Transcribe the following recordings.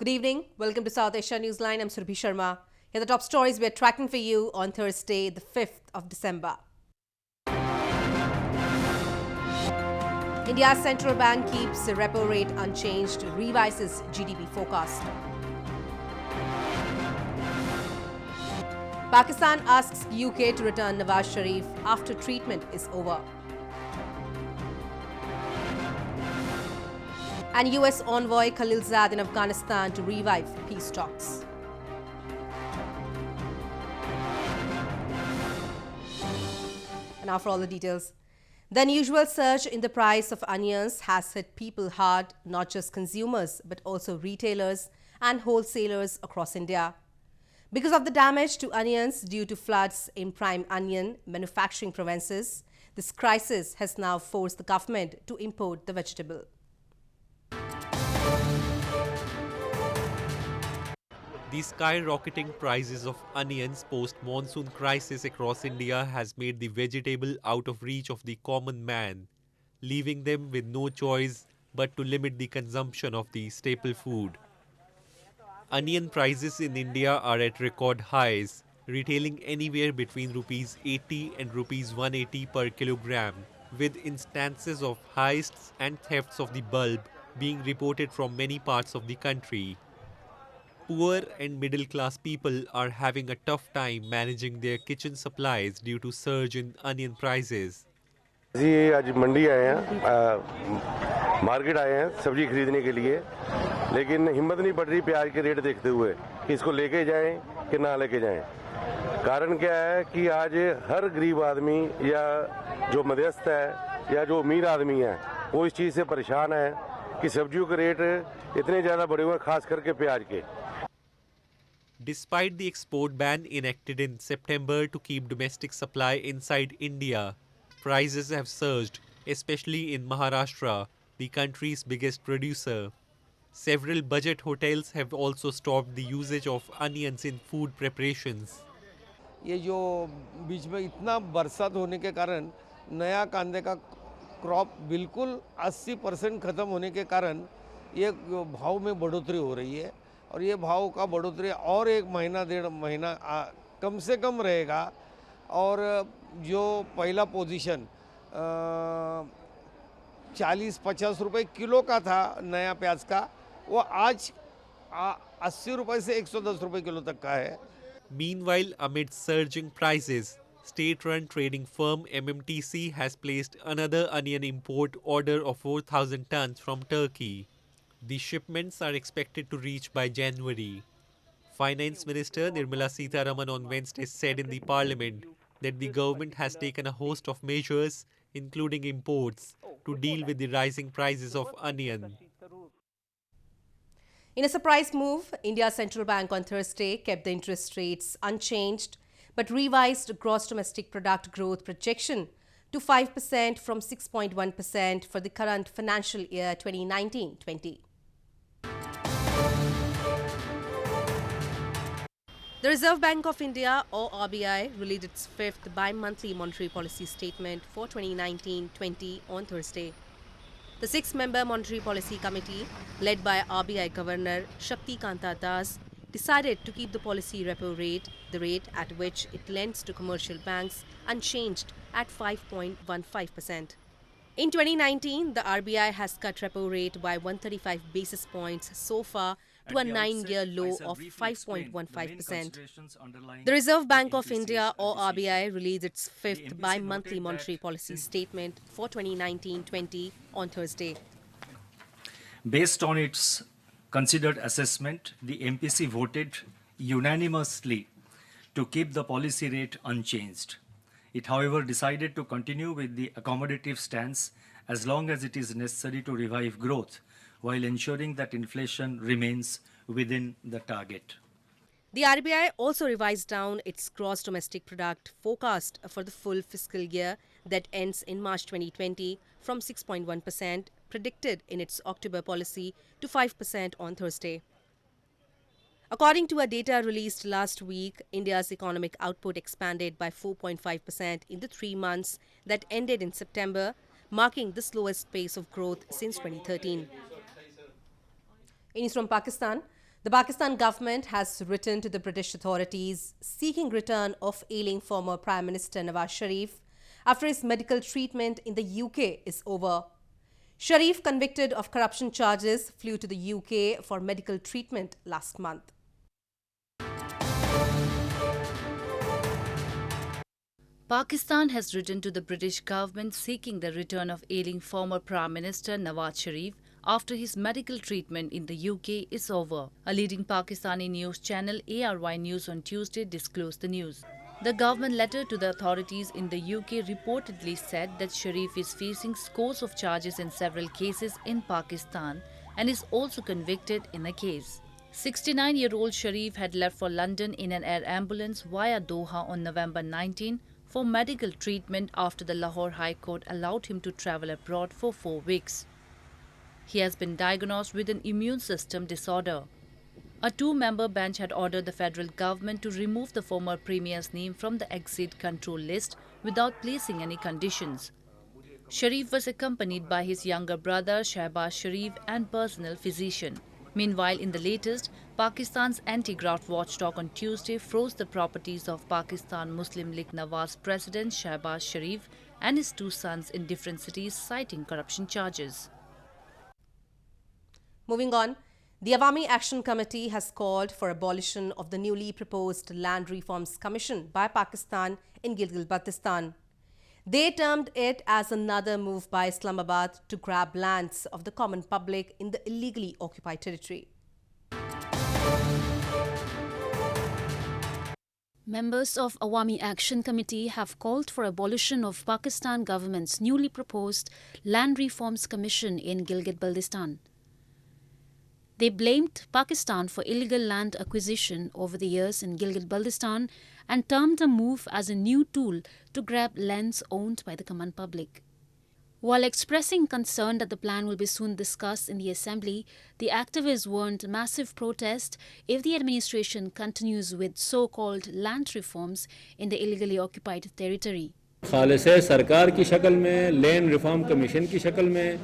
Good evening. Welcome to South Asia Newsline. I'm Surbhi Sharma. Here are the top stories we're tracking for you on Thursday, the 5th of December. India's central bank keeps the repo rate unchanged, revises GDP forecast. Pakistan asks UK to return Nawaz Sharif after treatment is over. And US envoy Khalilzad in Afghanistan to revive peace talks. And now for all the details. The unusual surge in the price of onions has hit people hard, not just consumers, but also retailers and wholesalers across India. Because of the damage to onions due to floods in prime onion manufacturing provinces, this crisis has now forced the government to import the vegetable. The skyrocketing prices of onions post-monsoon crisis across India has made the vegetable out of reach of the common man, leaving them with no choice but to limit the consumption of the staple food. Onion prices in India are at record highs, retailing anywhere between Rs 80 and Rs 180 per kilogram, with instances of heists and thefts of the bulb being reported from many parts of the country. Poor and middle-class people are having a tough time managing their kitchen supplies due to surge in onion prices. जी आज मंडी आए हैं, market आए हैं सब्जी खरीदने के लिए, लेकिन हिम्मत नहीं पड़ रही प्याज के रेट देखते हुए कि इसको लेके जाएं कि ना लेके जाएं। कारण क्या है कि आज हर गरीब आदमी या जो मध्यस्थ है या जो अमीर आदमी है वो इस चीज़ से परेशान है कि सब्जियों के रेट इतने ज़्यादा बढ़े हुए हैं, खास करके प्याज के। Despite the export ban enacted in September to keep domestic supply inside India, prices have surged, especially in Maharashtra, the country's biggest producer. Several budget hotels have also stopped the usage of onions in food preparations. ये जो बीच में इतना बरसात होने के कारण नया कांदे का क्रॉप बिल्कुल 80% ख़त्म होने के कारण ये भाव में बढ़ोतरी हो रही है और ये भाव का बढ़ोतरी और एक महीना डेढ़ महीना कम से कम रहेगा और जो पहला पोजीशन 40-50 रुपए किलो का था नया प्याज का वो आज 80 रुपए से 110 रुपए किलो तक का है. Meanwhile, amid surging prices, state-run trading firm MMTC has placed another onion import order of 4,000 tons from Turkey. The shipments are expected to reach by January. Finance Minister Nirmala Sitharaman on Wednesday said in the Parliament that the government has taken a host of measures, including imports, to deal with the rising prices of onion. In a surprise move, India's central bank on Thursday kept the interest rates unchanged but revised gross domestic product growth projection to 5% from 6.1% for the current financial year 2019-20. The Reserve Bank of India, or RBI, released its fifth bi-monthly monetary policy statement for 2019-20 on Thursday. The six-member Monetary Policy Committee, led by RBI Governor Shakti Kanta Das, decided to keep the policy repo rate, the rate at which it lends to commercial banks, unchanged at 5.15%. In 2019, the RBI has cut repo rate by 135 basis points so far to a 9-year low of 5.15%. The Reserve Bank of India, or RBI, released its fifth bi-monthly monetary policy statement for 2019-20 on Thursday. Based on its considered assessment, the MPC voted unanimously to keep the policy rate unchanged. It, however, decided to continue with the accommodative stance as long as it is necessary to revive growth, while ensuring that inflation remains within the target. The RBI also revised down its gross domestic product forecast for the full fiscal year that ends in March 2020 from 6.1% predicted in its October policy to 5% on Thursday. According to a data released last week, India's economic output expanded by 4.5% in the 3 months that ended in September, marking the slowest pace of growth since 2013. In from Pakistan, The Pakistan government has written to the British authorities seeking return of ailing former Prime Minister Nawaz Sharif after his medical treatment in the UK is over. Sharif, convicted of corruption charges, flew to the UK for medical treatment last month. Pakistan has written to the British government seeking the return of ailing former Prime Minister Nawaz Sharif after his medical treatment in the UK is over. A leading Pakistani news channel, RBI News, on Tuesday disclosed the news. The government letter to the authorities in the UK reportedly said that Sharif is facing scores of charges in several cases in Pakistan and is also convicted in a case. 69-year-old Sharif had left for London in an air ambulance via Doha on November 19 for medical treatment after the Lahore High Court allowed him to travel abroad for 4 weeks. He has been diagnosed with an immune system disorder. A 2-member bench had ordered the federal government to remove the former premier's name from the exit control list without placing any conditions. Sharif was accompanied by his younger brother Shehbaz Sharif and personal physician. Meanwhile, in the latest, Pakistan's anti-graft watchdog on Tuesday froze the properties of Pakistan Muslim League Nawaz President Shehbaz Sharif and his 2 sons in different cities, citing corruption charges. Moving on, the Awami Action Committee has called for abolition of the newly proposed Land Reforms Commission by Pakistan in Gilgit-Baltistan. They termed it as another move by Islamabad to grab lands of the common public in the illegally occupied territory. Members of Awami Action Committee have called for abolition of Pakistan government's newly proposed Land Reforms Commission in Gilgit-Baltistan. They blamed Pakistan for illegal land acquisition over the years in Gilgit-Baltistan and termed the move as a new tool to grab lands owned by the common public. While expressing concern that the plan will be soon discussed in the assembly, the activists warned massive protest if the administration continues with so-called land reforms in the illegally occupied territory. खालिसे सरकार की शक्ल में, land reform commission की शक्ल में,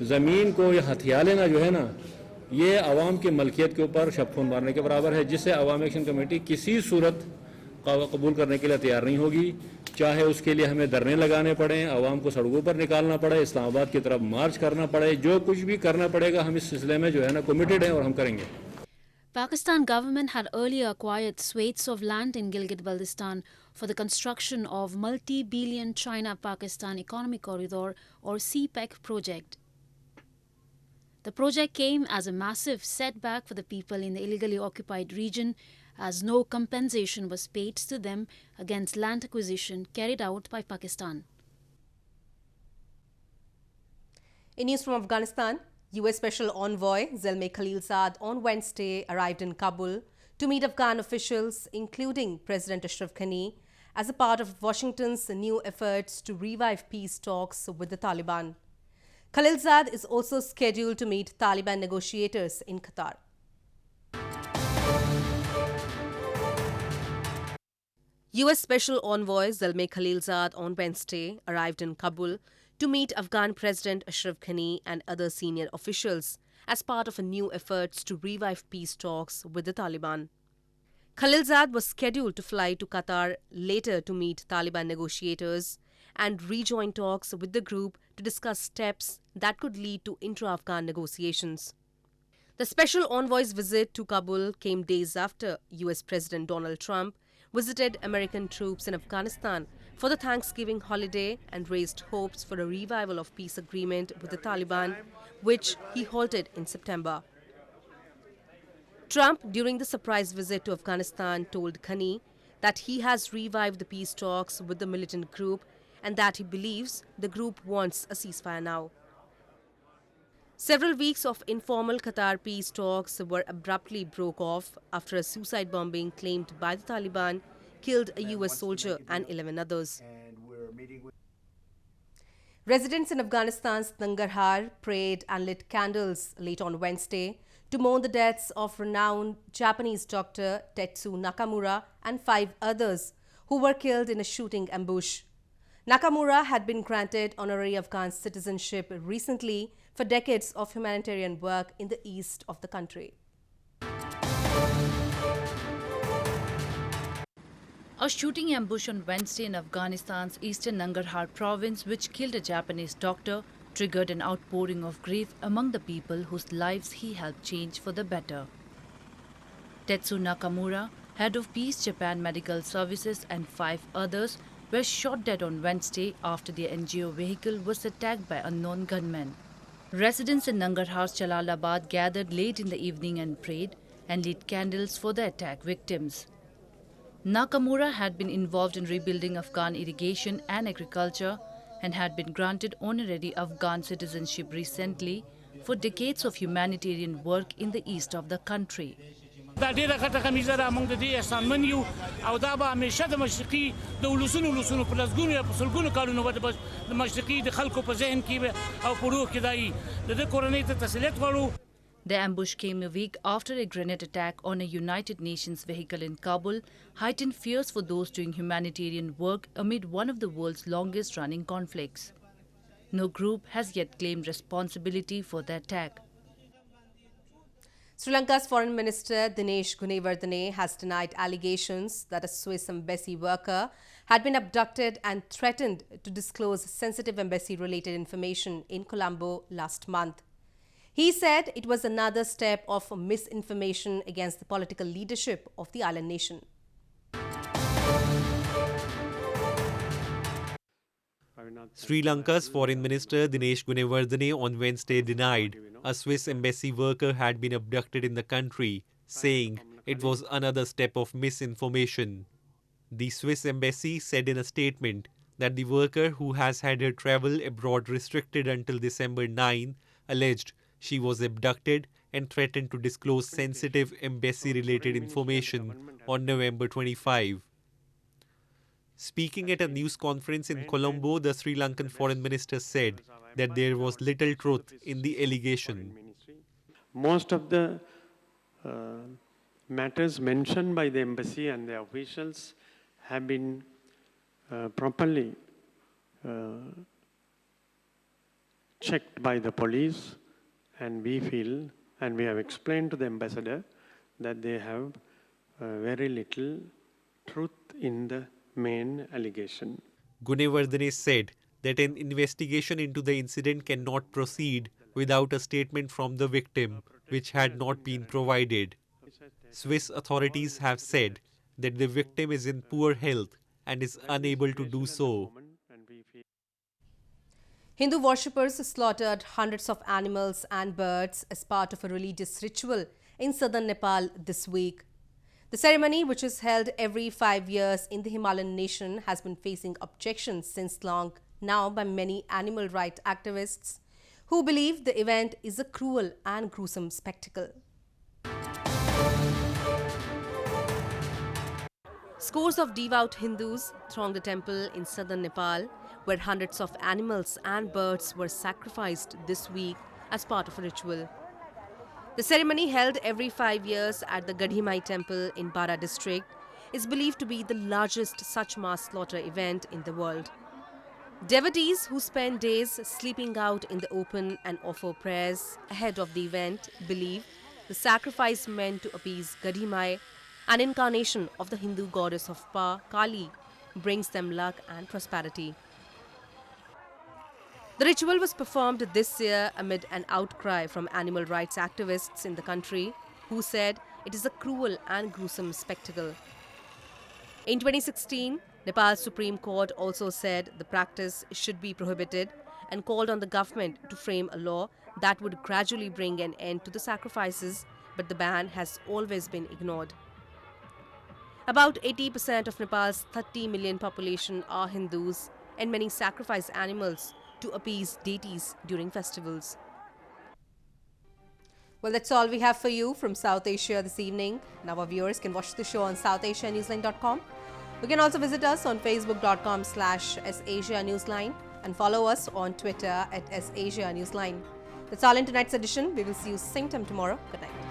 ज़मीन को ये हथिया लेना जो है ना, ये आवाम की मलकियत के ऊपर शबखून मारने के बराबर है, जिससे अवामी एक्शन कमेटी किसी सूरत कबूल करने के लिए तैयार नहीं होगी, चाहे उसके लिए हमें धरने लगाने पड़े, आवाम को सड़कों पर निकालना पड़े, इस्लामाबाद की तरफ मार्च करना पड़े, जो कुछ भी करना पड़ेगा हम इस सिलसिले में जो है ना कमिटेड हैं और हम करेंगे. Pakistan government had earlier acquired swathes of land in Gilgit-Baltistan for the construction of multi-billion China-Pakistan Economic Corridor or CPEC project. The project came as a massive setback for the people in the illegally occupied region, as no compensation was paid to them against land acquisition carried out by Pakistan. In news from Afghanistan, US Special Envoy Zalmay Khalilzad on Wednesday arrived in Kabul to meet Afghan officials, including President Ashraf Ghani, as a part of Washington's new efforts to revive peace talks with the Taliban. Khalilzad is also scheduled to meet Taliban negotiators in Qatar. US Special Envoy Zalmay Khalilzad on Wednesday arrived in Kabul to meet Afghan President Ashraf Ghani and other senior officials as part of a new efforts to revive peace talks with the Taliban. Khalilzad was scheduled to fly to Qatar later to meet Taliban negotiators and rejoin talks with the group to discuss steps that could lead to intra-Afghan negotiations. The Special Envoy's visit to Kabul came days after US President Donald Trump visited American troops in Afghanistan for the Thanksgiving holiday and raised hopes for a revival of peace agreement with the Taliban, which he halted in September. Trump, during the surprise visit to Afghanistan, told Ghani that he has revived the peace talks with the militant group and that he believes the group wants a ceasefire now. Several weeks of informal Qatar peace talks were abruptly broke off after a suicide bombing claimed by the Taliban killed a US soldier and 11 others. Residents in Afghanistan's Nangarhar prayed and lit candles late on Wednesday to mourn the deaths of renowned Japanese doctor Tetsu Nakamura and 5 others who were killed in a shooting ambush. Nakamura had been granted honorary Afghan citizenship recently for decades of humanitarian work in the east of the country. A shooting ambush on Wednesday in Afghanistan's eastern Nangarhar province, which killed a Japanese doctor, triggered an outpouring of grief among the people whose lives he helped change for the better. Tetsu Nakamura, head of Peace Japan Medical Services, and 5 others were shot dead on Wednesday after their NGO vehicle was attacked by unknown gunmen. Residents in Nangarhar's Jalalabad gathered late in the evening and prayed and lit candles for the attack victims. Nakamura had been involved in rebuilding Afghan irrigation and agriculture and had been granted honorary Afghan citizenship recently for decades of humanitarian work in the east of the country. دا ډیره غټه کمیزه ده موږ د دې احسانمن یو او دا به همیشه د مشرقي د ولسونو په لسګونو یا په سلګونو کالونو به د مشرقي د خلکو په ذهن کې او په روح کې دا وي د دې کورنۍ ته تسلیت غواړو. The ambush came a week after a grenade attack on a United Nations vehicle in Kabul heightened fears for those doing humanitarian work amid one of the world's longest-running conflicts. No group has yet claimed responsibility for the attack. Sri Lanka's Foreign Minister Dinesh Gunawardene has denied allegations that a Swiss embassy worker had been abducted and threatened to disclose sensitive embassy-related information in Colombo last month. He said it was another step of misinformation against the political leadership of the island nation. Sri Lanka's Foreign Minister Dinesh Gunawardene on Wednesday denied a Swiss embassy worker had been abducted in the country, saying it was another step of misinformation. The Swiss embassy said in a statement that the worker, who has had her travel abroad restricted until December 9, alleged she was abducted and threatened to disclose sensitive embassy-related information on November 25. Speaking at a news conference in Colombo, the Sri Lankan Foreign Minister said that there was little truth in the allegation. Most of the matters mentioned by the embassy and the officials have been properly checked by the police, and we feel, and we have explained to the ambassador, that they have very little truth in the main allegation. Gunawardene said that an investigation into the incident cannot proceed without a statement from the victim, which had not been provided. Swiss authorities have said that the victim is in poor health and is unable to do so. Hindu worshippers slaughtered hundreds of animals and birds as part of a religious ritual in southern Nepal this week. The ceremony, which is held every 5 years in the Himalayan nation, has been facing objections since long now by many animal rights activists who believe the event is a cruel and gruesome spectacle. Scores of devout Hindus thronged the temple in southern Nepal, where hundreds of animals and birds were sacrificed this week as part of a ritual. The ceremony, held every 5 years at the Gadhimai temple in Bara district, is believed to be the largest such mass slaughter event in the world. Devotees who spend days sleeping out in the open and offer prayers ahead of the event believe the sacrifice meant to appease Gadhimai, an incarnation of the Hindu goddess of power, Kali, brings them luck and prosperity. The ritual was performed this year amid an outcry from animal rights activists in the country who said it is a cruel and gruesome spectacle. In 2016, Nepal's Supreme Court also said the practice should be prohibited and called on the government to frame a law that would gradually bring an end to the sacrifices, but the ban has always been ignored. About 80% of Nepal's 30 million population are Hindus, and many sacrifice animals to appease deities during festivals. Well, that's all we have for you from South Asia this evening. Now our viewers can watch the show on southasianewsline.com. You can also visit us on facebook.com/SAsia Newsline and follow us on Twitter @SAsia Newsline. That's all in tonight's edition. We will see you same time tomorrow. Good night.